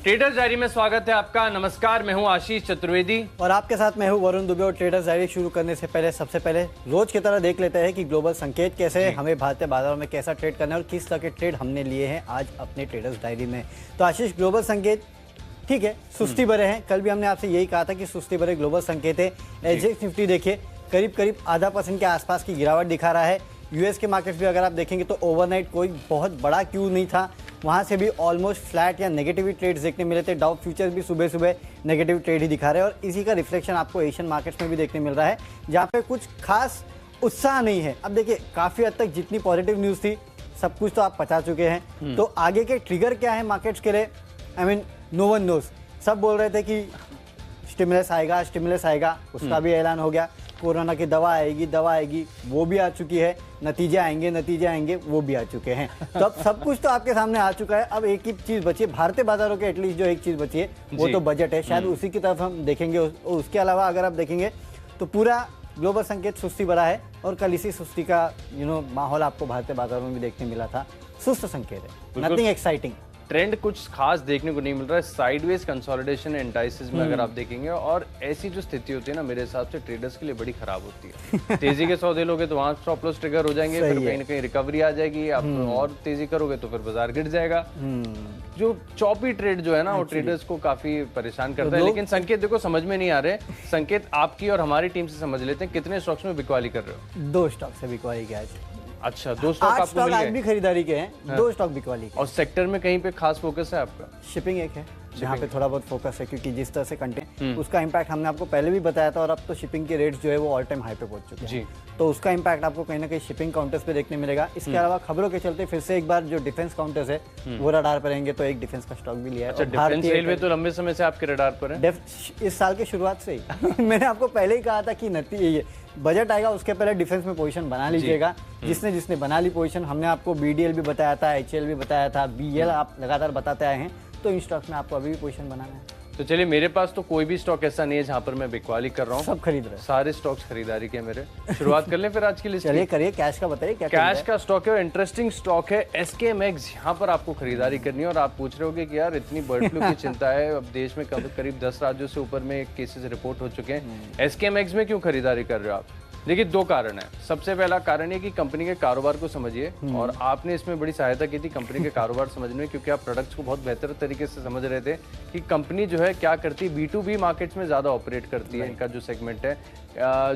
Traders diary में स्वागत है आपका। नमस्कार, मैं हूं आशीष चतुर्वेदी और आपके साथ मैं हूं वरुण दुबे। और ट्रेडर्स डायरी शुरू करने से पहले सबसे पहले रोज की तरह देख लेते हैं कि ग्लोबल संकेत कैसे है, हमें भारतीय बाजारों में कैसा ट्रेड करना है और किस तरह के ट्रेड हमने लिए हैं आज अपने ट्रेडर्स डायरी में। तो आशीष, ग्लोबल संकेत ठीक है, सुस्ती भरे हैं। कल भी हमने आपसे यही कहा था कि सुस्ती भरे ग्लोबल संकेत है। एसजेएक्स निफ्टी देखिए करीब 0.5% के आसपास की गिरावट दिखा रहा है। यूएस के मार्केट्स भी अगर आप देखेंगे तो ओवरनाइट कोई बहुत बड़ा क्यू नहीं था, वहाँ से भी ऑलमोस्ट फ्लैट या नेगेटिव ट्रेड्स देखने मिले थे। डाउ फ्यूचर्स भी सुबह सुबह नेगेटिव ट्रेड ही दिखा रहे हैं और इसी का रिफ्लेक्शन आपको एशियन मार्केट्स में भी देखने मिल रहा है, जहाँ पे कुछ खास उत्साह नहीं है। अब देखिए, काफ़ी हद तक जितनी पॉजिटिव न्यूज़ थी सब कुछ तो आप पचा चुके हैं। तो आगे के ट्रिगर क्या है मार्केट्स के लिए, I mean no one knows. सब बोल रहे थे कि स्टिमुलस आएगा, उसका भी ऐलान हो गया। कोरोना की दवा आएगी, वो भी आ चुकी है। नतीजे आएंगे, वो भी आ चुके हैं। तो अब सब कुछ तो आपके सामने आ चुका है। अब एक ही चीज़ बची है भारतीय बाजारों के, एटलीस्ट जो एक चीज़ बची है वो तो बजट है। शायद उसी की तरफ हम देखेंगे। उसके अलावा अगर आप देखेंगे तो पूरा ग्लोबल संकेत सुस्ती भरा है और कल इसी सुस्ती का माहौल आपको भारतीय बाजारों में भी देखने मिला था। सुस्त संकेत है, नथिंग एक्साइटिंग। ट्रेंड कुछ खास देखने को नहीं मिल रहा है। साइडवेज कंसोलिडेशन एंटाइसिस में अगर आप देखेंगे, और ऐसी जो स्थिति होती है ना, मेरे हिसाब से ट्रेडर्स के लिए बड़ी खराब होती है। तेजी के सौदे लोगे तो वहां स्टॉप लॉस ट्रिगर हो जाएंगे, फिर कहीं ना कहीं रिकवरी आ जाएगी। आप और तेजी करोगे तो फिर बाजार गिर जाएगा। जो चॉपी ट्रेड जो है ना, वो ट्रेडर्स को काफी परेशान करता है। लेकिन संकेत देखो समझ में नहीं आ रहे। संकेत आपकी और हमारी टीम से समझ लेते हैं, कितने स्टॉक्स में बिकवाली कर रहे हो? 2 स्टॉक से बिकवाली किया है। अच्छा, 2 स्टॉक आपको मिल गए? आज भी खरीदारी के हैं, 2 स्टॉक बिकवाली के। और सेक्टर में कहीं पे खास फोकस है आपका? शिपिंग एक है जहाँ पे थोड़ा बहुत फोकस है, क्योंकि जिस तरह से कंटेंट उसका इम्पैक्ट हमने आपको पहले भी बताया था। और अब तो शिपिंग के रेट्स जो है वो ऑल टाइम हाई पे पहुंच चुके हैं, तो उसका इम्पैक्ट आपको कहीं ना कहीं शिपिंग काउंटर्स पे देखने मिलेगा। इसके अलावा खबरों के चलते फिर से एक बार जो डिफेंस काउंटर्स है वो रडार पर रहेंगे, तो एक डिफेंस का स्टॉक भी लिया है। अच्छा, डिफेंस रेलवे तो लंबे समय से आपके रडार पर है? इस साल के शुरुआत से ही मैंने आपको पहले ही कहा था कि बजट आएगा उसके पहले डिफेंस में पोजीशन बना लीजिएगा। जिसने बना ली पोजीशन, हमने आपको बीडीएल भी बताया था, एचएल भी बताया था, बीएल आप लगातार बताते आए हैं। तो इन स्टॉक्स में आपको अभी भी पोजीशन बनाना है। तो चलिए, मेरे पास तो कोई भी स्टॉक ऐसा नहीं है जहां पर मैं बिकवाली कर रहा हूँ। सब खरीद रहे हैं, सारे स्टॉक्स खरीदारी के मेरे। शुरुआत कर लें फिर आज की लिस्ट? चलिए करिए। कैश का बताइए क्या? कैश का स्टॉक है, इंटरेस्टिंग स्टॉक है एसकेएमएक्स। यहाँ पर आपको खरीदारी करनी है। और आप पूछ रहे होगे कि यार इतनी बर्ड फ्लू की चिंता है, अब देश में करीब 10 राज्यों से ऊपर में केसेस रिपोर्ट हो चुके हैं। एसकेएमएक्स में क्यों खरीदारी कर रहे हो आप? देखिए, 2 कारण है। सबसे पहला कारण ये कि कंपनी के कारोबार को समझिए, और आपने इसमें बड़ी सहायता की थी कंपनी के कारोबार समझने में, क्योंकि आप प्रोडक्ट्स को बहुत बेहतर तरीके से समझ रहे थे कि कंपनी जो है क्या करती है। B2B मार्केट्स में ज़्यादा ऑपरेट करती है। इनका जो सेगमेंट है,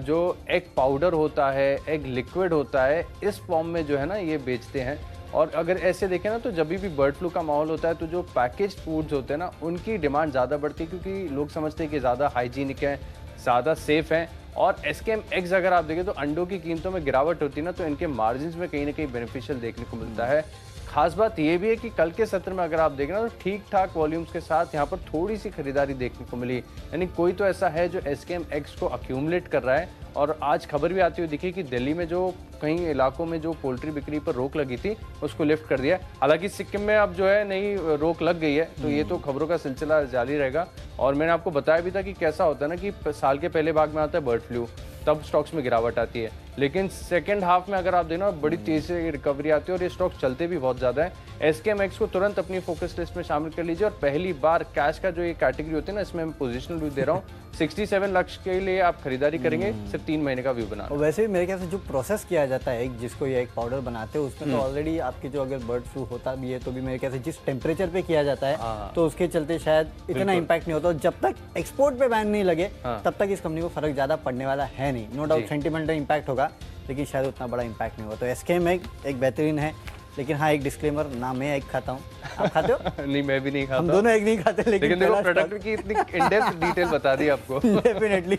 जो एग पाउडर होता है, एग लिक्विड होता है, इस फॉर्म में जो है ना ये बेचते हैं। और अगर ऐसे देखें ना, तो जब भी बर्ड फ्लू का माहौल होता है तो जो पैकेज्ड फूड्स होते हैं ना, उनकी डिमांड ज़्यादा बढ़ती है, क्योंकि लोग समझते हैं कि ज़्यादा हाइजीनिक है, ज़्यादा सेफ है। और एसकेएमएक्स अगर आप देखें तो अंडों की कीमतों में गिरावट होती है ना, तो इनके मार्जिन्स में कहीं ना कहीं बेनिफिशियल देखने को मिलता है। खास बात यह भी है कि कल के सत्र में अगर आप देखें ना, तो ठीक ठाक वॉल्यूम्स के साथ यहाँ पर थोड़ी सी खरीदारी देखने को मिली। यानी कोई तो ऐसा है जो एसकेएमएक्स को अक्यूमुलेट कर रहा है। और आज खबर भी आती हुई दिखी कि दिल्ली में जो कई इलाकों में जो पोल्ट्री बिक्री पर रोक लगी थी उसको लिफ्ट कर दिया। हालांकि सिक्किम में अब जो है नई रोक लग गई है, तो ये तो खबरों का सिलसिला जारी रहेगा। और मैंने आपको बताया भी था कि कैसा होता है ना कि साल के पहले भाग में आता है बर्ड फ्लू, तब स्टॉक्स में गिरावट आती है। लेकिन सेकंड हाफ में अगर आप देखना, बड़ी तेजी से रिकवरी आती है और ये स्टॉक चलते भी बहुत ज़्यादा है। एसकेएमएक्स को तुरंत अपनी फोकस लिस्ट में शामिल कर लीजिए। और पहली बार कैश का जो ये कैटेगरी होती है ना, इसमें मैं पोजिशनल व्यू दे रहा हूँ। 67 लाख के लिए आप खरीदारी करेंगे, सिर्फ 3 महीने का व्यू बना। और वैसे भी मेरे ख्याल से जो प्रोसेस किया जाता है, जिसको ये एक पाउडर बनाते हैं, उसमें तो ऑलरेडी आपकी जो अगर बर्ड फ्लू होता भी है तो भी मेरे ख्याल से जिस टेम्परेचर पे किया जाता है, तो उसके चलते शायद इतना इम्पैक्ट नहीं होता। जब तक एक्सपोर्ट पे बैन नहीं लगे तब तक इस कंपनी को फर्क ज़्यादा पड़ने वाला है नहीं। नो डाउट सेंटिमेंटल इम्पैक्ट होगा, लेकिन शायद उतना बड़ा इम्पैक्ट नहीं होगा। तो एसकेएमएक्स एक बेहतरीन है। लेकिन हाँ, एक डिस्क्लेमर, ना मैं एग खाता हूँ, आप खाते हो? नहीं, मैं भी नहीं खाता। हम दोनों एग नहीं खाते, लेकिन देखो प्रोडक्ट की इतनी इन-डेप्थ डिटेल बता दी आपको। डेफिनेटली।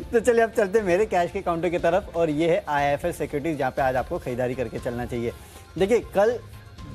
तो चलिए अब चलते हैं मेरे कैश के काउंटर की तरफ, और ये है IIFL सिक्योरिटीज, जहाँ पे आज आपको खरीदारी करके चलना चाहिए। देखिए, कल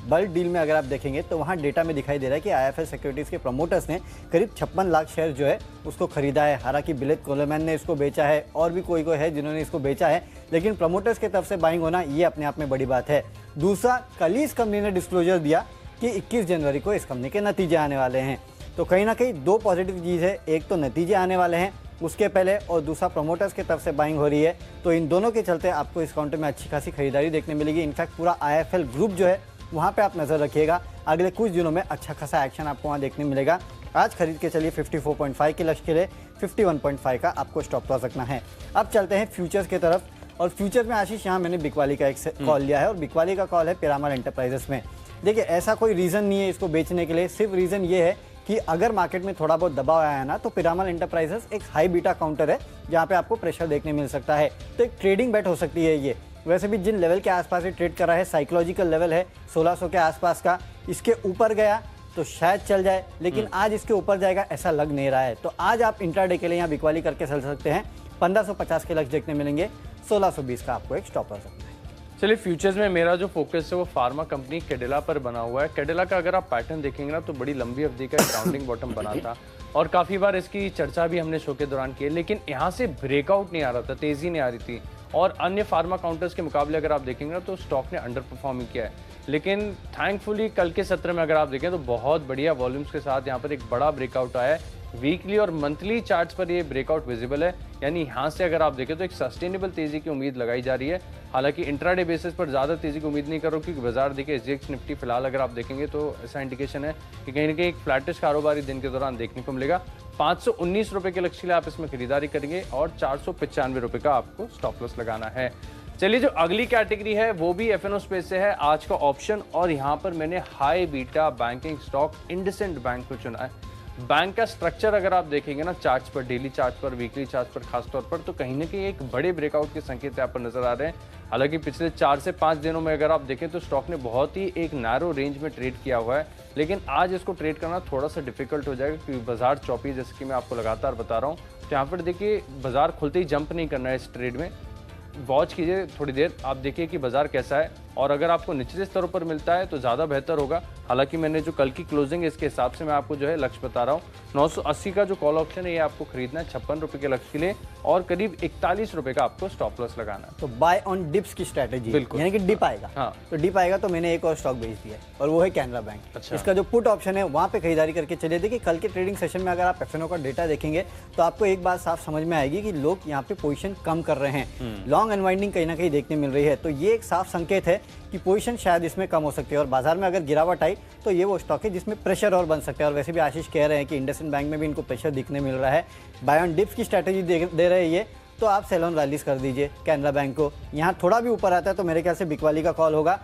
बल्क डील में अगर आप देखेंगे तो वहाँ डेटा में दिखाई दे रहा है कि IIFL सिक्योरिटीज़ के प्रमोटर्स ने करीब 56 लाख शेयर जो है उसको खरीदा है। हालांकि बिलेट कोलेमैन ने इसको बेचा है, और भी कोई है जिन्होंने इसको बेचा है, लेकिन प्रमोटर्स की तरफ से बाइंग होना ये अपने आप में बड़ी बात है। दूसरा, कल ही इस कंपनी ने डिस्क्लोजर दिया कि 21 जनवरी को इस कंपनी के नतीजे आने वाले हैं। तो कहीं ना कहीं 2 पॉजिटिव चीज़ है, एक तो नतीजे आने वाले हैं उसके पहले, और दूसरा प्रमोटर्स की तरफ से बाइंग हो रही है। तो इन दोनों के चलते आपको इस काउंटर में अच्छी खासी खरीदारी देखने मिलेगी। इनफैक्ट पूरा IIFL ग्रुप जो है वहाँ पे आप नज़र रखिएगा। अगले कुछ दिनों में अच्छा खासा एक्शन आपको वहाँ देखने मिलेगा। आज खरीद के चलिए 54.5 के लक्ष्य के लिए 51.5 का आपको स्टॉप लॉस रखना है। अब चलते हैं फ्यूचर्स की तरफ, और फ्यूचर में आशीष यहाँ मैंने बिकवाली का एक कॉल लिया है, और बिकवाली का कॉल है पिरामल एंटरप्राइजेस में। देखिए ऐसा कोई रीज़न नहीं है इसको बेचने के लिए, सिर्फ रीज़न ये है कि अगर मार्केट में थोड़ा बहुत दबाव आया है ना, तो पिरामल एंटरप्राइजेस एक हाई बीटा काउंटर है जहाँ पे आपको प्रेशर देखने मिल सकता है, तो एक ट्रेडिंग बेट हो सकती है ये। वैसे भी जिन लेवल के आसपास ये ट्रेड कर रहा है, साइकोलॉजिकल लेवल है 1600 के आसपास का, इसके ऊपर गया तो शायद चल जाए, लेकिन आज इसके ऊपर जाएगा ऐसा लग नहीं रहा है। तो आज आप इंट्राडे के लिए यहाँ बिकवाली करके चल सकते हैं। 1550 के लक्ष्य देखने मिलेंगे, 1620 का आपको एक स्टॉप लॉस रखना है। चलिए फ्यूचर्स में मेरा जो फोकस है वो फार्मा कंपनी कैडिला पर बना हुआ है। कैडिला का अगर आप पैटर्न देखेंगे ना, तो बड़ी लंबी अवधि का राउंडिंग बॉटम बना था, और काफ़ी बार इसकी चर्चा भी हमने शो के दौरान की है, लेकिन यहाँ से ब्रेकआउट नहीं आ रहा था, तेज़ी नहीं आ रही थी, और अन्य फार्मा काउंटर्स के मुकाबले अगर आप देखेंगे ना, तो स्टॉक ने अंडर परफॉर्म किया है। लेकिन थैंकफुली कल के सत्र में अगर आप देखें तो बहुत बढ़िया वॉल्यूम्स के साथ यहाँ पर एक बड़ा ब्रेकआउट आया है। वीकली और मंथली चार्ट्स पर ये ब्रेकआउट विजिबल है, यानी यहाँ से अगर आप देखें तो एक सस्टेनेबल तेजी की उम्मीद लगाई जा रही है। हालांकि इंट्राडे बेसिस पर ज़्यादा तेजी की उम्मीद नहीं करो, क्योंकि बाजार देखिए एसजीएक्स निफ्टी फिलहाल अगर आप देखेंगे तो ऐसा इंडिकेशन है कि कहीं ना कहीं एक फ्लैटिश कारोबारी दिन के दौरान देखने को मिलेगा। 519 रुपये के लक्ष्य के लिए आप इसमें खरीदारी करेंगे, और 495 रुपये का आपको स्टॉप लॉस लगाना है। चलिए जो अगली कैटेगरी है वो भी एफएनओ स्पेस से है, आज का ऑप्शन, और यहाँ पर मैंने high beta banking stock IndusInd bank को चुना है। बैंक का स्ट्रक्चर अगर आप देखेंगे ना, चार्ट्स पर, डेली चार्ट पर, वीकली चार्ट पर खासतौर पर, तो कहीं ना कहीं एक बड़े ब्रेकआउट के संकेत यहाँ पर नजर आ रहे हैं। हालांकि पिछले 4 से 5 दिनों में अगर आप देखें तो स्टॉक ने बहुत ही एक नैरो रेंज में ट्रेड किया हुआ है, लेकिन आज इसको ट्रेड करना थोड़ा सा डिफिकल्ट हो जाएगा, क्योंकि बाजार चौपी, जैसे कि मैं आपको लगातार बता रहा हूँ। तो यहाँ पर देखिए बाजार खुलते ही जंप नहीं करना है इस ट्रेड में, वॉच कीजिए थोड़ी देर, आप देखिए कि बाजार कैसा है, और अगर आपको निचले स्तरों पर मिलता है तो ज़्यादा बेहतर होगा। हालांकि मैंने जो कल की क्लोजिंग है इसके हिसाब से मैं आपको जो है लक्ष्य बता रहा हूँ। 980 का जो कॉल ऑप्शन है ये आपको खरीदना है 56 रुपये के लक्ष्य के लिए, और करीब 41 रुपये का आपको स्टॉप लॉस लगाना है। तो बाय ऑन डिप्स की स्ट्रैटेजी, बिल्कुल, यानी कि डिप आएगा। हाँ, तो डिप आएगा तो मैंने एक और स्टॉक बेच दिया है, और वो है कैनरा बैंक। अच्छा। इसका जो पुट ऑप्शन है वहाँ पे खरीदारी करके चलिए। देखिए कल के ट्रेडिंग सेशन में अगर आप एफएनओ का डेटा देखेंगे तो आपको एक बात साफ समझ में आएगी कि लोग यहाँ पे पोजीशन कम कर रहे हैं, लॉन्ग अनवाइंडिंग कहीं ना कहीं देखने मिल रही है। तो ये एक साफ संकेत है कि पोजीशन शायद इसमें कम हो सकती है, और बाजार में अगर गिरावट आई तो ये वो स्टॉक है जिसमें प्रेशर और बन सकता है। और वैसे भी आशीष कह रहे हैं कि इंडसइंड बैंक में भी इनको प्रेशर दिखने मिल रहा है। बाय ऑन डिप्स की स्ट्रैटेजी दे रहे हैं ये, तो आप सेल ऑन रैलीज कर दीजिए कैनरा बैंक को। यहाँ थोड़ा भी ऊपर आता है तो मेरे ख्याल से बिकवाली का कॉल होगा।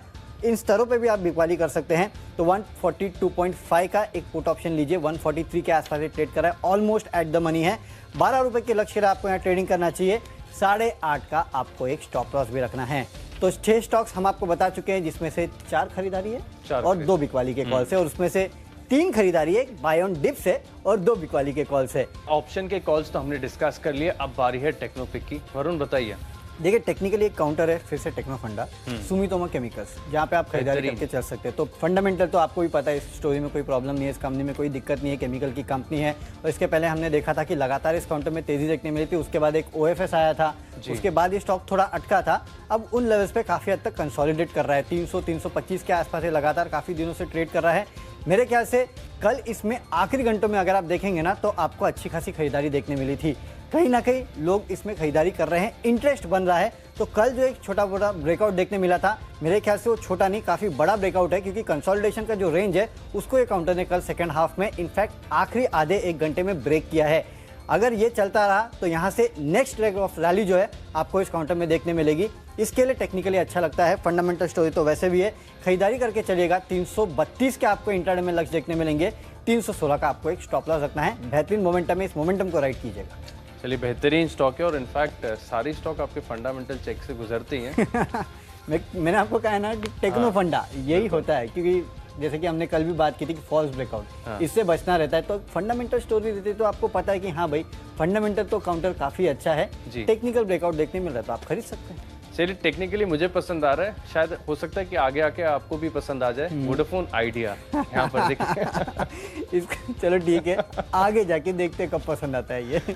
इन स्तरों पे भी आप बिकवाली कर सकते हैं। तो 142.5 का एक पुट ऑप्शन लीजिए, 143 के आसपास ट्रेड कर रहा है, ऑलमोस्ट एट द मनी है। 12 रुपये के लक्ष्य आपको यहाँ ट्रेडिंग करना चाहिए। 8.5 का आपको एक स्टॉप लॉस भी रखना है। तो 6 स्टॉक्स हम आपको बता चुके हैं, जिसमें से 4 खरीदारी है और 2 बिकवाली के कॉल से, और उसमें से 3 खरीदारी है बाय ऑन डिप से और 2 बिकवाली के कॉल से। ऑप्शन के कॉल्स तो हमने डिस्कस कर लिए, अब बारी है टेक्नोपिक की। वरुण बताइए। देखिए टेक्निकली एक काउंटर है, फिर से टेक्नो फंडा, सुमितोमो केमिकल्स, जहाँ पे आप खरीदारी करके चल सकते हैं। तो फंडामेंटल तो आपको भी पता है, इस स्टोरी में कोई प्रॉब्लम नहीं है, इस कंपनी में कोई दिक्कत नहीं है, केमिकल की कंपनी है। और इसके पहले हमने देखा था कि लगातार इस काउंटर में तेजी देखने मिली थी, उसके बाद एक ओएफएस आया था, उसके बाद ये स्टॉक थोड़ा अटका था। अब उन लेवल्स पे काफ़ी हद तक कंसोलिडेट कर रहा है, 300-325 के आसपास ये लगातार काफ़ी दिनों से ट्रेड कर रहा है। मेरे ख्याल से कल इसमें आखिरी घंटों में अगर आप देखेंगे ना, तो आपको अच्छी खासी खरीदारी देखने मिली थी। कहीं ना कहीं लोग इसमें खरीदारी कर रहे हैं, इंटरेस्ट बन रहा है। तो कल जो एक छोटा मोटा ब्रेकआउट देखने मिला था, मेरे ख्याल से वो छोटा नहीं, काफ़ी बड़ा ब्रेकआउट है, क्योंकि कंसोलिडेशन का जो रेंज है उसको ये काउंटर ने कल सेकंड हाफ में, इनफैक्ट आखिरी आधे 1 घंटे में ब्रेक किया है। अगर ये चलता रहा तो यहाँ से नेक्स्ट लेग ऑफ रैली जो है आपको इस काउंटर में देखने मिलेगी। इसके लिए टेक्निकली अच्छा लगता है, फंडामेंटल स्टोरी तो वैसे भी है। खरीदारी करके चलिएगा, 332 के आपको इंट्राडे में लक्ष्य देखने मिलेंगे, 316 का आपको एक स्टॉप लॉस रखना है। बेहतरीन मोमेंटम है, इस मोमेंटम को राइड कीजिएगा। चलिए बेहतरीन स्टॉक है, और इनफैक्ट सारी स्टॉक आपके फंडामेंटल चेक से गुजरती हैं। मैंने आपको कहा है ना कि टेक्नो फंडा यही होता है, क्योंकि जैसे कि हमने कल भी बात की थी कि फॉल्स ब्रेकआउट, इससे बचना रहता है। तो फंडामेंटल स्टोरी देती है तो आपको पता है कि हाँ भाई फंडामेंटल तो काउंटर काफ़ी अच्छा है, टेक्निकल ब्रेकआउट देखने मिल रहा है तो आप खरीद सकते हैं। चलिए टेक्निकली मुझे पसंद आ रहा है, शायद हो सकता है कि आगे आके आपको भी पसंद आ जाए। वोडाफोन आइडिया यहाँ पर देखिए। चलो ठीक है, आगे जाके देखते कब पसंद आता है ये।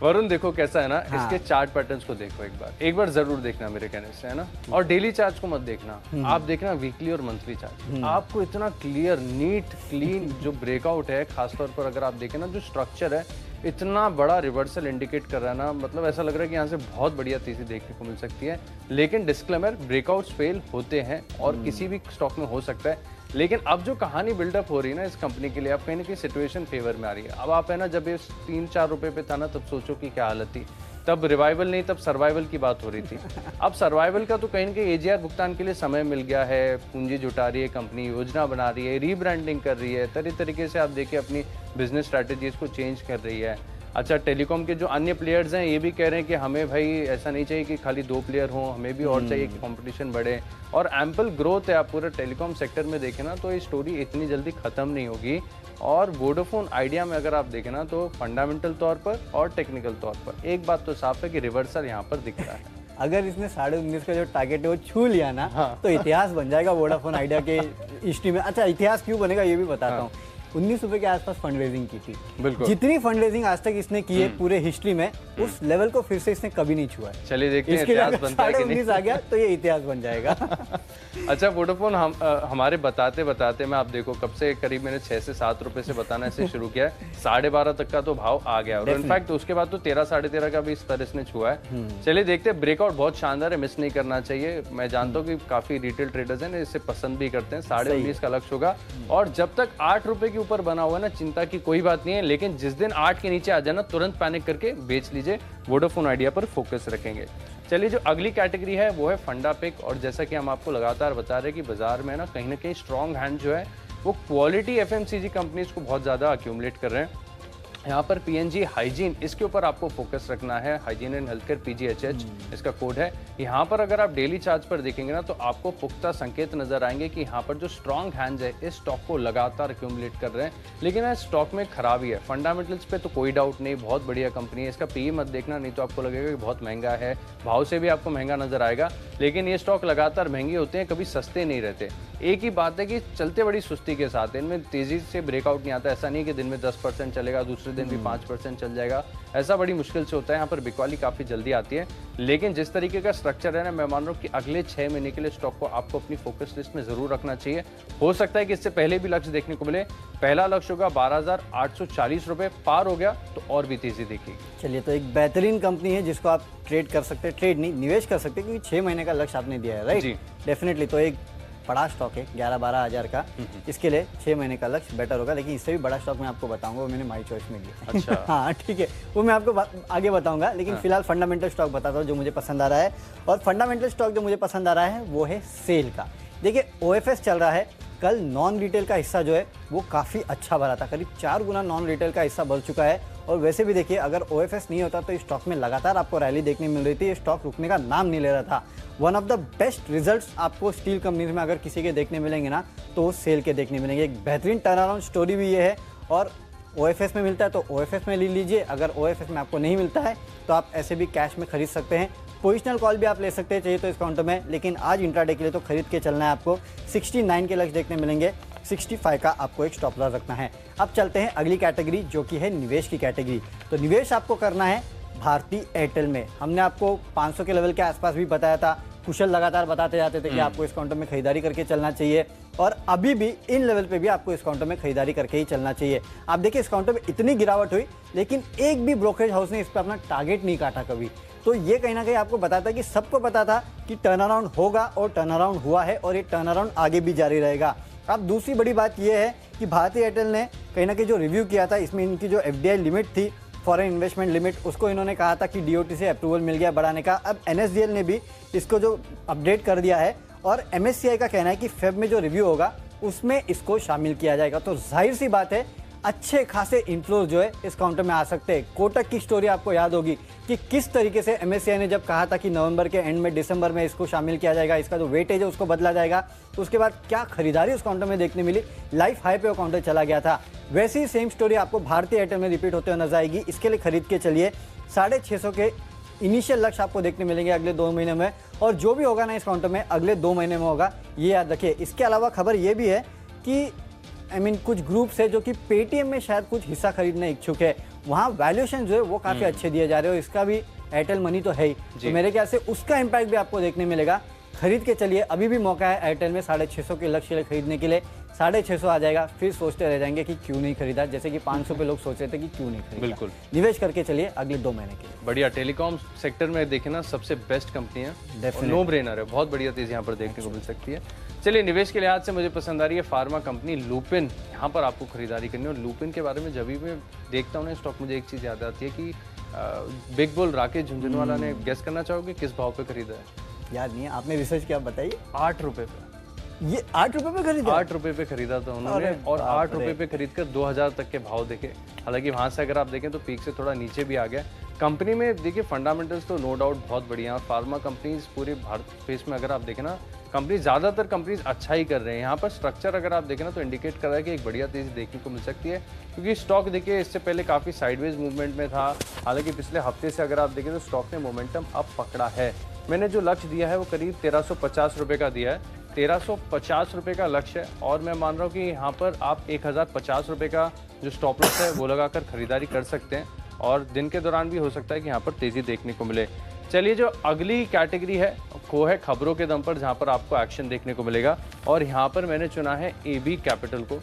वरुण देखो कैसा है ना, हाँ। इसके चार्ट पैटर्न्स को देखो एक बार जरूर देखना मेरे कहने से, है ना। और डेली चार्ट को मत देखना, आप देखना वीकली और मंथली चार्ट। आपको इतना क्लियर, नीट, क्लीन जो ब्रेकआउट है, खासतौर पर अगर आप देखें ना, जो स्ट्रक्चर है, इतना बड़ा रिवर्सल इंडिकेट कर रहा है ना, मतलब ऐसा लग रहा है कि यहाँ से बहुत बढ़िया तेजी देखने को मिल सकती है। लेकिन डिस्क्लेमर, ब्रेकआउट्स फेल होते हैं और किसी भी स्टॉक में हो सकता है। लेकिन अब जो कहानी बिल्डअप हो रही है ना इस कंपनी के लिए, अब कहीं ना कहीं सिचुएशन फेवर में आ रही है। अब आप है ना, जब ये 3-4 रुपए पे था ना, तब सोचो कि क्या हालत थी। तब रिवाइवल नहीं, तब सर्वाइवल की बात हो रही थी। अब सर्वाइवल का तो कहीं ना कहीं एजीआर भुगतान के लिए समय मिल गया है, पूंजी जुटा रही है कंपनी, योजना बना रही है, रीब्रांडिंग कर रही है, तरीके से आप देखिए अपनी बिजनेस स्ट्रैटेजीज को चेंज कर रही है। अच्छा, टेलीकॉम के जो अन्य प्लेयर्स हैं ये भी कह रहे हैं कि हमें भाई ऐसा नहीं चाहिए कि खाली 2 प्लेयर हों, हमें भी और चाहिए कि कंपटीशन बढ़े, और एम्पल ग्रोथ है। आप पूरे टेलीकॉम सेक्टर में देखें ना, तो ये स्टोरी इतनी जल्दी ख़त्म नहीं होगी। और वोडाफोन आइडिया में अगर आप देखें ना, तो फंडामेंटल तौर पर और टेक्निकल तौर पर एक बात तो साफ है कि रिवर्सल यहाँ पर दिख रहा है। अगर इसने 19.5 का जो टारगेट है वो छू लिया ना, तो इतिहास बन जाएगा वोडाफोन आइडिया के हिस्ट्री में। अच्छा, इतिहास क्यों बनेगा ये भी बताता हूँ। 19 रुपए के आसपास फंड रेजिंग की थी। बिल्कुल। जितनी फंड रेजिंग आज तक इसने की है पूरे हिस्ट्री में, उस लेवल को फिर से इसने कभी नहीं छुआ है। चलिए देखते हैं इसके इतिहास बनता है कि नहीं। 19.5 आ गया तो ये इतिहास बन जाएगा। अच्छा, वोडाफोन हमारे बताते बताते मैं, आप देखो कब से करीब मैंने 6 से 7 रुपए से बताना ऐसे शुरू किया है, 12.5 तक का तो भाव आ गया, और इनफैक्ट उसके बाद तो 13, 13.5 का भी इस तरह इसने छुआ है। चलिए देखते हैं, ब्रेकआउट बहुत शानदार है, मिस नहीं करना चाहिए। मैं जानता हूँ कि काफी रिटेल ट्रेडर्स हैं इसे पसंद भी करते हैं। 19.5 का लक्ष्य होगा, और जब तक 8 रुपए के ऊपर बना हुआ है ना, चिंता की कोई बात नहीं है। लेकिन जिस दिन 8 के नीचे आ जाना, तुरंत पैनिक करके बेच लीजिए। वोडाफोन आइडिया पर फोकस रखेंगे। चलिए, जो अगली कैटेगरी है वो है फंडा पिक, और जैसा कि हम आपको लगातार बता रहे हैं कि बाजार में ना कहीं ना कहीं स्ट्रॉन्ग हैंड जो है वो क्वालिटी एफएमसीजी कंपनीज को बहुत ज़्यादा अक्यूमुलेट कर रहे हैं। यहाँ पर पीएनजी हाइजीन, इसके ऊपर आपको फोकस रखना है। Hygiene and health care, PGHH इसका कोड है। यहाँ पर अगर आप डेली चार्ज पर देखेंगे ना, तो आपको पुख्ता संकेत नजर आएंगे कि यहाँ पर जो स्ट्रॉन्ग हैंड्स है इस स्टॉक को लगातार अक्यूमुलेट कर रहे हैं। लेकिन इस स्टॉक में खराबी है, फंडामेंटल्स पे तो कोई डाउट नहीं, बहुत बढ़िया कंपनी है। इसका पीई मत देखना, नहीं तो आपको लगेगा कि बहुत महंगा है, भाव से भी आपको महंगा नजर आएगा। लेकिन ये स्टॉक लगातार महंगे होते हैं, कभी सस्ते नहीं रहते। एक ही बात है कि चलते बड़ी सुस्ती के साथ, इनमें तेजी से ब्रेकआउट नहीं आता। ऐसा नहीं कि दिन में 10% चलेगा, दूसरे दिन भी 5% चल जाएगा, ऐसा बड़ी मुश्किल से होता है। यहाँ पर बिकवाली काफी जल्दी आती है। लेकिन जिस तरीके का स्ट्रक्चर है ना, मैं मान रहा हूँ कि अगले 6 महीने के लिए स्टॉक को आपको अपनी फोकस लिस्ट में जरूर रखना चाहिए। हो सकता है कि इससे पहले भी लक्ष्य देखने को मिले। पहला लक्ष्य होगा 12,840 रुपए, पार हो गया तो और भी तेजी देखिए। चलिए, तो एक बेहतरीन कंपनी है जिसको आप ट्रेड कर सकते हैं, ट्रेड नहीं निवेश कर सकते हैं, क्योंकि 6 महीने का लक्ष्य आपने दिया है, राइट? डेफिनेटली। तो एक बड़ा स्टॉक है 11-12 हज़ार का, इसके लिए 6 महीने का लक्ष्य बेटर होगा। लेकिन इससे भी बड़ा स्टॉक मैं आपको बताऊंगा, वो मैंने माई चॉइस में लिया। अच्छा। हाँ ठीक है, वो मैं आपको आगे बताऊंगा। लेकिन फिलहाल फंडामेंटल स्टॉक बताता हूँ जो मुझे पसंद आ रहा है। और फंडामेंटल स्टॉक जो मुझे पसंद आ रहा है वो है सेल का। देखिए, OFS चल रहा है। कल नॉन रिटेल का हिस्सा जो है वो काफ़ी अच्छा भरा था, करीब 4 गुना नॉन रिटेल का हिस्सा बढ़ चुका है। और वैसे भी देखिए, अगर OFS नहीं होता तो इस स्टॉक में लगातार आपको रैली देखने मिल रही थी। ये स्टॉक रुकने का नाम नहीं ले रहा था। One of the best results आपको स्टील कंपनीज में अगर किसी के देखने मिलेंगे ना, तो वो सेल के देखने मिलेंगे। एक बेहतरीन टर्न अराउंड स्टोरी भी ये है। और OFS में मिलता है तो OFS में ले लीजिए, अगर OFS में आपको नहीं मिलता है तो आप ऐसे भी कैश में खरीद सकते हैं। पोजिशनल कॉल भी आप ले सकते हैं चाहिए तो इस काउंटर में। लेकिन आज इंट्राडे के लिए तो खरीद के चलना है आपको। 69 के लक्ष्य देखने मिलेंगे, 65 का आपको एक स्टॉप लॉस रखना है। अब चलते हैं अगली कैटेगरी जो कि है निवेश की कैटेगरी। तो निवेश आपको करना है भारती एयरटेल में। हमने आपको 500 के लेवल के आसपास भी बताया था। कुशल लगातार बताते जाते थे कि आपको इस काउंटर में खरीदारी करके चलना चाहिए, और अभी भी इन लेवल पे भी आपको इस काउंटर में खरीदारी करके ही चलना चाहिए। आप देखिए, इस काउंटर में इतनी गिरावट हुई लेकिन एक भी ब्रोकरेज हाउस ने इस पर अपना टारगेट नहीं काटा कभी। तो ये कहीं ना कहीं आपको बताता है कि सबको पता था कि टर्न अराउंड होगा, और टर्न अराउंड हुआ है, और ये टर्न अराउंड आगे भी जारी रहेगा। अब दूसरी बड़ी बात यह है कि भारती एयरटेल ने कहीं ना कहीं जो रिव्यू किया था, इसमें इनकी जो FDI लिमिट थी, फॉरेन इन्वेस्टमेंट लिमिट, उसको इन्होंने कहा था कि DOT से अप्रूवल मिल गया बढ़ाने का। अब NSDL ने भी इसको जो अपडेट कर दिया है, और MSCI का कहना है कि फेब में जो रिव्यू होगा उसमें इसको शामिल किया जाएगा। तो जाहिर सी बात है, अच्छे खासे इन्फ्लोज जो है इस काउंटर में आ सकते हैं। कोटक की स्टोरी आपको याद होगी कि किस तरीके से MSCI ने जब कहा था कि नवंबर के एंड में, दिसंबर में इसको शामिल किया जाएगा, इसका जो वेटेज है उसको बदला जाएगा, तो उसके बाद क्या खरीदारी उस काउंटर में देखने मिली, लाइफ हाई पे वो काउंटर चला गया था। वैसी ही सेम स्टोरी आपको भारतीय एयरटेल में रिपीट होते हुए नजर आएगी। इसके लिए खरीद के चलिए। 650 के इनिशियल लक्ष्य आपको देखने मिलेंगे अगले 2 महीने में, और जो भी होगा ना इस काउंटर में अगले 2 महीने में होगा, ये याद रखिए। इसके अलावा खबर ये भी है कि कुछ ग्रुप्स है जो कि पेटीएम में शायद कुछ हिस्सा खरीदने इच्छुक है, वहाँ वैल्यूएशन जो है वो काफ़ी अच्छे दिए जा रहे हो। इसका भी एयरटेल मनी तो है ही, तो मेरे ख्याल से उसका इम्पैक्ट भी आपको देखने मिलेगा। खरीद के चलिए, अभी भी मौका है एयरटेल में 650 के लक्ष्य ले खरीदने के लिए। 650 आ जाएगा, फिर सोचते रह जाएंगे कि क्यों नहीं खरीदा, जैसे कि 500 पे लोग सोच रहे थे कि क्यों नहीं खरीदा। बिल्कुल। निवेश करके चलिए अगले 2 महीने के लिए। बढ़िया, टेलीकॉम सेक्टर में देखें ना सबसे बेस्ट कंपनी है, नो ब्रेनर है, बहुत बढ़िया तेजी यहाँ पर देखने को मिल सकती है। चलिए, निवेश के लिहाज से मुझे पसंद आ रही है फार्मा कंपनी लुपिन, यहाँ पर आपको खरीदारी करनी है। और लुपिन के बारे में जब भी मैं देखता हूँ ना स्टॉक, मुझे एक चीज़ याद आती है कि बिग बुल राकेश झुंझुनवाला ने गेस करना चाहोगे किस भाव पे खरीदा है? याद नहीं है, आपने रिसर्च किया, बताइए। 8 रुपए पे। ये 8 रुपए पे खरीदा? 8 रुपए पे खरीदा था उन्होंने, और 8 रुपए पे खरीद कर 2000 तक के भाव देखे। हालांकि वहां से अगर आप देखें तो पीक से थोड़ा नीचे भी आ गया। कंपनी में देखिए फंडामेंटल्स तो नो डाउट बहुत बढ़िया है। फार्मा कंपनीज पूरे भारत स्पेस में अगर आप देखें ना, कंपनी ज़्यादातर कंपनीज अच्छा ही कर रहे हैं। यहाँ पर स्ट्रक्चर अगर आप देखें ना तो इंडिकेट कर रहा है कि एक बढ़िया तेज़ी देखने को मिल सकती है, क्योंकि स्टॉक देखिए इससे पहले काफ़ी साइडवेज मूवमेंट में था। हालांकि पिछले हफ्ते से अगर आप देखें तो स्टॉक ने मोमेंटम अब पकड़ा है। मैंने जो लक्ष्य दिया है वो करीब 1350 रुपये का दिया है, 1350 रुपये का लक्ष्य है। और मैं मान रहा हूँ कि यहाँ पर आप 1050 रुपये का जो स्टॉप लॉस है वो लगाकर खरीदारी कर सकते हैं, और दिन के दौरान भी हो सकता है कि यहाँ पर तेज़ी देखने को मिले। चलिए, जो अगली कैटेगरी है वो है खबरों के दम पर, जहाँ पर आपको एक्शन देखने को मिलेगा। और यहाँ पर मैंने चुना है AB कैपिटल को।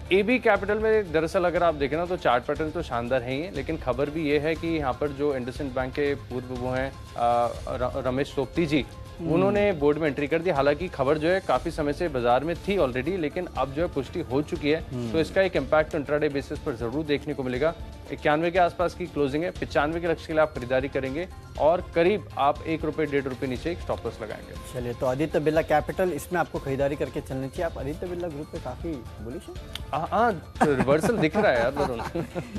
AB कैपिटल में दरअसल अगर आप देखें ना तो चार्ट पैटर्न तो शानदार है ही, लेकिन खबर भी ये है कि यहाँ पर जो इंडसइंड बैंक के पूर्व वो हैं रमेश सोपती जी, उन्होंने बोर्ड में एंट्री कर दी। हालांकि खबर जो है काफी समय से बाजार में थी ऑलरेडी, लेकिन अब जो है पुष्टि हो चुकी है, तो इसका एक इम्पैक्ट इंट्राडे बेसिस पर जरूर देखने को मिलेगा। 91 के आसपास की क्लोजिंग है, 95 के लक्ष्य के लिए आप खरीदारी करेंगे, और करीब आप 1 रुपये 1.5 रुपये नीचे एक स्टॉप लॉस लगाएंगे। चलिए, तो आदित्य बिरला कैपिटल, इसमें आपको खरीदारी करके चलनी चाहिए। आप आदित्य बिरला ग्रुप पे काफी बुलिश है। हाँ, रिवर्सल दिख रहा है यार वरुण।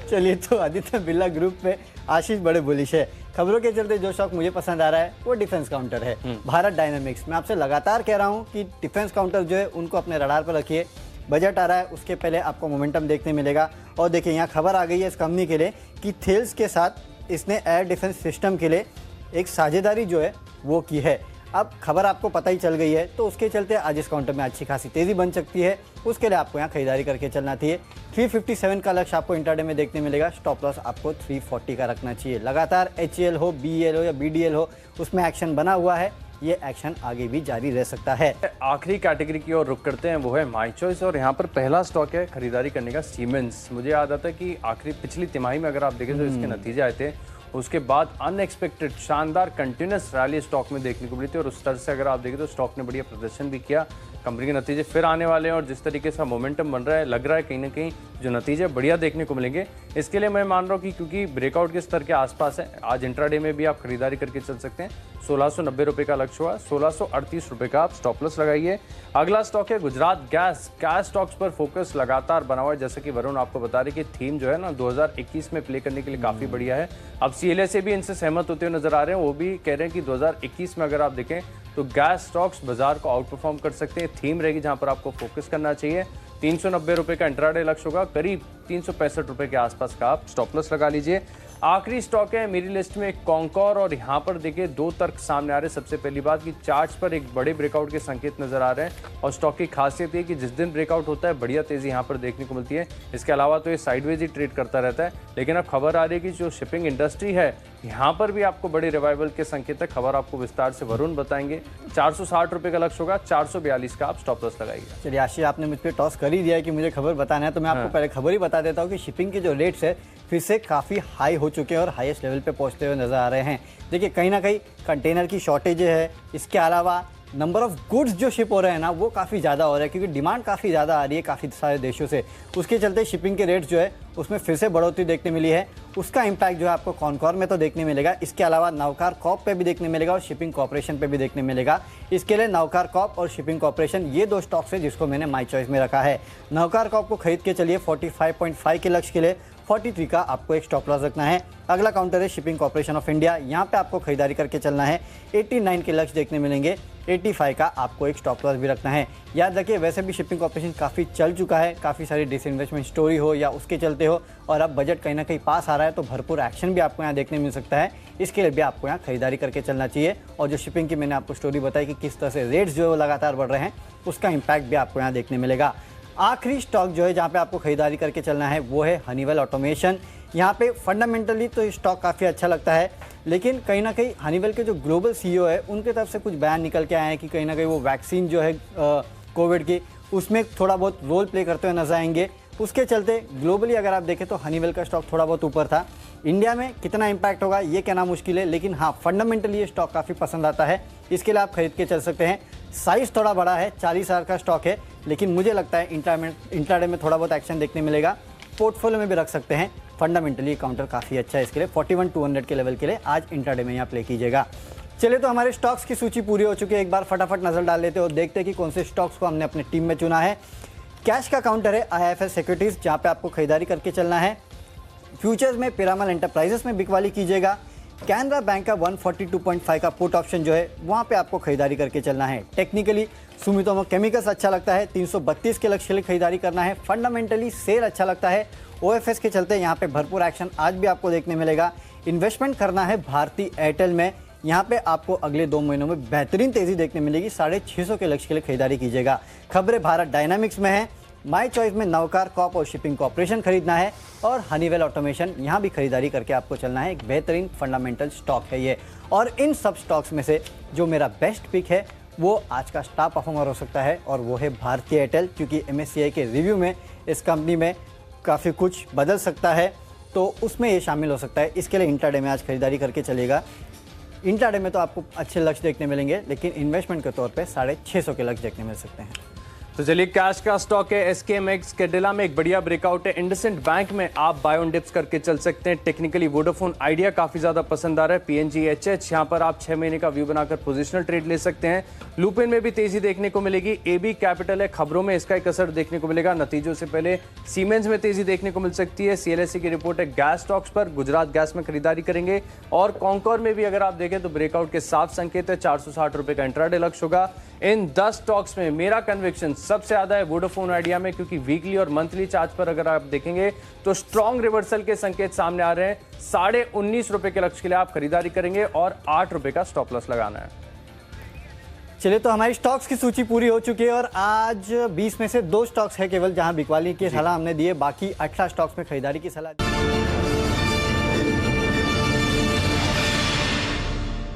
चलिए, तो आदित्य बिरला ग्रुप पे आशीष बड़े बुलिश है। खबरों के चलते जो स्टॉक मुझे पसंद आ रहा है वो डिफेंस काउंटर है, भारत डायनामिक्स। मैं आपसे लगातार कह रहा हूं कि डिफेंस काउंटर जो है उनको अपने रडार पर रखिए। बजट आ रहा है, उसके पहले आपको मोमेंटम देखने मिलेगा। और देखिए, यहाँ खबर आ गई है इस कंपनी के लिए कि थेल्स के साथ इसने एयर डिफेंस सिस्टम के लिए एक साझेदारी जो है वो की है। अब खबर आपको पता ही चल गई है, तो उसके चलते आज इस काउंटर में अच्छी खासी तेज़ी बन सकती है। उसके लिए आपको यहाँ खरीदारी करके चलना चाहिए। 357 का लक्ष्य आपको इंट्राडे में देखने मिलेगा। स्टॉप लॉस आपको 340 का रखना चाहिए। लगातार HCL हो, BEL हो या BDL हो, उसमें एक्शन बना हुआ है, ये एक्शन आगे भी जारी रह सकता है। आखिरी कैटेगरी की ओर रुक करते हैं, वो है माई चॉइस। और यहाँ पर पहला स्टॉक है खरीदारी करने का, सीमेंस। मुझे याद आता है कि आखिरी पिछली तिमाही में अगर आप देखें तो इसके नतीजे आए थे, उसके बाद अनएक्सपेक्टेड शानदार कंटिन्यूस रैली स्टॉक में देखने को मिली थी, और उस तरह से अगर आप देखें तो स्टॉक ने बढ़िया प्रदर्शन भी किया। कंपनी के नतीजे फिर आने वाले हैं, और जिस तरीके से मोमेंटम बन रहा है, लग रहा है कहीं ना कहीं जो नतीजे बढ़िया देखने को मिलेंगे। इसके लिए मैं मान रहा हूँ कि क्योंकि ब्रेकआउट के स्तर के आसपास है, आज इंट्राडे में भी आप खरीदारी करके चल सकते हैं। 1690 रुपये का लक्ष्य हुआ, 1638 रुपये का आप स्टॉप लॉस लगाइए। अगला स्टॉक है गुजरात गैस। गैस स्टॉक्स पर फोकस लगातार बना हुआ है, जैसे कि वरुण आपको बता रहे कि थीम जो है ना 2021 में प्ले करने के लिए काफ़ी बढ़िया है। अब CLA से भी इनसे सहमत होते हुए नजर आ रहे हैं, वो भी कह रहे हैं कि 2021 में अगर आप देखें तो गैस स्टॉक्स बाजार को आउट परफॉर्म कर सकते हैं। थीम रहेगी जहां पर आपको फोकस करना चाहिए। 390 रुपये का इंट्राडे लक्ष्य होगा, करीब 365 रुपये के आसपास का आप स्टॉप लॉस लगा लीजिए। आखिरी स्टॉक है मेरी लिस्ट में कॉन्कोर, और यहाँ पर देखिए 2 तर्क सामने आ रहे हैं। सबसे पहली बात कि चार्ट्स पर एक बड़े ब्रेकआउट के संकेत नजर आ रहे हैं, और स्टॉक की खासियत है कि जिस दिन ब्रेकआउट होता है बढ़िया तेजी यहाँ पर देखने को मिलती है। इसके अलावा तो ये साइडवेज ही ट्रेड करता रहता है, लेकिन अब खबर आ रही है कि जो शिपिंग इंडस्ट्री है यहाँ पर भी आपको बड़े रिवाइवल के संकेत है। खबर आपको विस्तार से वरुण बताएंगे। 460 रुपये का लक्ष्य होगा, 442 का आप स्टॉप लॉस लगाइएगा। चलिए आशीष, आपने मुझ पर टॉस कर ही दिया है कि मुझे खबर बताना है, तो मैं आपको पहले खबर ही बता देता हूँ कि शिपिंग के जो रेट्स है फिर से काफ़ी हाई हो चुके हैं और हाईएस्ट लेवल पे पहुंचते हुए नजर आ रहे हैं। देखिए, कहीं ना कहीं कंटेनर की शॉर्टेज है, इसके अलावा नंबर ऑफ गुड्स जो शिप हो रहे हैं ना वो काफ़ी ज़्यादा हो रहा है, क्योंकि डिमांड काफ़ी ज़्यादा आ रही है काफ़ी सारे देशों से। उसके चलते शिपिंग के रेट्स जो है उसमें फिर से बढ़ोतरी देखने मिली है। उसका इम्पैक्ट जो है आपको कॉनकॉर में तो देखने मिलेगा, इसके अलावा नवकार कॉप पे भी देखने मिलेगा और शिपिंग कॉर्पोरेशन पे भी देखने मिलेगा। इसके लिए नवकार कॉप और शिपिंग कॉर्पोरेशन, ये 2 स्टॉक्स है जिसको मैंने माई चॉइस में रखा है। नवकार कॉप को खरीद के चलिए 45.5 के लक्ष्य के लिए, 43 का आपको एक स्टॉप लॉस रखना है। अगला काउंटर है शिपिंग कॉर्पोरेशन ऑफ इंडिया, यहाँ पे आपको खरीदारी करके चलना है। 89 के लक्ष्य देखने मिलेंगे, 85 का आपको एक स्टॉप लॉस भी रखना है। याद रखिए, वैसे भी शिपिंग कॉर्पोरेशन काफ़ी चल चुका है, काफ़ी सारी डिसइन्वेस्टमेंट स्टोरी हो या उसके चलते हो, और अब बजट कहीं ना कहीं पास आ रहा है, तो भरपूर एक्शन भी आपको यहाँ देखने मिल सकता है। इसके लिए भी आपको यहाँ खरीदारी करके चलना चाहिए। और जो शिपिंग की मैंने आपको स्टोरी बताई कि किस तरह से रेट्स जो है वो लगातार बढ़ रहे हैं, उसका इम्पैक्ट भी आपको यहाँ देखने मिलेगा। आखिरी स्टॉक जो है जहाँ पे आपको खरीदारी करके चलना है वो है हनीवेल ऑटोमेशन। यहाँ पे फंडामेंटली तो स्टॉक काफ़ी अच्छा लगता है, लेकिन कहीं ना कहीं हनीवेल के जो ग्लोबल सीईओ है उनके तरफ से कुछ बयान निकल के आए हैं कि कहीं ना कहीं वो वैक्सीन जो है कोविड की उसमें थोड़ा बहुत रोल प्ले करते हुए नजर आएंगे। उसके चलते ग्लोबली अगर आप देखें तो हनीवेल का स्टॉक थोड़ा बहुत ऊपर था। इंडिया में कितना इंपैक्ट होगा ये कहना मुश्किल है, लेकिन हाँ फंडामेंटली ये स्टॉक काफ़ी पसंद आता है, इसके लिए आप खरीद के चल सकते हैं। साइज़ थोड़ा बड़ा है, 40,000 का स्टॉक है, लेकिन मुझे लगता है इंट्राडे में थोड़ा बहुत एक्शन देखने मिलेगा। पोर्टफोलियो में भी रख सकते हैं। फंडामेंटली काउंटर काफ़ी अच्छा है इसके लिए। 41,200 के लेवल के लिए आज इंट्राडे में यहाँ प्ले कीजिएगा। चलिए तो हमारे स्टॉक्स की सूची पूरी हो चुकी है, एक बार फटाफट नजर डाल लेते हैं और देखते हैं कि कौन से स्टॉक्स को हमने अपनी टीम में चुना है। कैश का काउंटर है IIFL सिक्योरिटीज, जहां पे आपको खरीदारी करके चलना है। फ्यूचर्स में पिरामल एंटरप्राइजेस में बिकवाली कीजिएगा। कैनरा बैंक का 142.5 का पुट ऑप्शन जो है वहां पे आपको खरीदारी करके चलना है। टेक्निकली सुमितोमो केमिकल्स अच्छा लगता है, 332 के लक्ष्य के लिए खरीदारी करना है। फंडामेंटली सेल अच्छा लगता है। OFS के चलते यहाँ पे भरपूर एक्शन आज भी आपको देखने मिलेगा। इन्वेस्टमेंट करना है भारती एयरटेल में, यहाँ पे आपको अगले 2 महीनों में बेहतरीन तेजी देखने मिलेगी। 650 के लक्ष्य के लिए खरीदारी कीजिएगा। खबरें भारत डायनामिक्स में है। माई चॉइस में नवकार कॉप और शिपिंग कॉर्पोरेशन खरीदना है और हनीवेल ऑटोमेशन यहाँ भी खरीदारी करके आपको चलना है। एक बेहतरीन फंडामेंटल स्टॉक है ये। और इन सब स्टॉक्स में से जो मेरा बेस्ट पिक है वो आज का स्टार परफॉर्मर हो सकता है और वो है भारती एयरटेल, क्योंकि MSCI के रिव्यू में इस कंपनी में काफ़ी कुछ बदल सकता है, तो उसमें ये शामिल हो सकता है। इसके लिए इंट्राडे में आज खरीदारी करके चलेगा। इंट्राडे में तो आपको अच्छे लक्ष्य देखने मिलेंगे, लेकिन इन्वेस्टमेंट के तौर पे 650 के लक्ष्य देखने मिल सकते हैं। तो चलिए कैश का स्टॉक है SKMX, कैडिला में एक बढ़िया ब्रेकआउट है। इंडसइंड बैंक में आप बाय ऑन डिप्स करके चल सकते हैं। टेक्निकली वोडाफोन आइडिया काफी ज्यादा पसंद आ रहा है। PNGHH यहां पर आप 6 महीने का व्यू बनाकर पोजिशनल ट्रेड ले सकते हैं। लुपिन में भी तेजी देखने को मिलेगी। AB कैपिटल है, खबरों में इसका एक असर देखने को मिलेगा। नतीजों से पहले सीमेंस में तेजी देखने को मिल सकती है। CLSA की रिपोर्ट है गैस स्टॉक्स पर, गुजरात गैस में खरीदारी करेंगे। और कॉन्कोर में भी अगर आप देखें तो ब्रेकआउट के साफ संकेत है। 460 रुपए का इंट्राडे लक्ष्य होगा। इन 10 स्टॉक्स में मेरा कन्विक्शन सबसे ज्यादा है वोडाफोन आइडिया में, क्योंकि वीकली और मंथली चार्ट पर अगर आप देखेंगे तो स्ट्रॉन्ग रिवर्सल के संकेत सामने आ रहे हैं। 19.5 रुपए के लक्ष्य के लिए आप खरीदारी करेंगे और 8 रुपए का स्टॉप लॉस लगाना है। चलिए तो हमारी स्टॉक्स की सूची पूरी हो चुकी है और आज 20 में से 2 स्टॉक्स है केवल जहां बिकवाली की सलाह हमने दी है, बाकी 18 स्टॉक्स में खरीदारी की सलाह दी।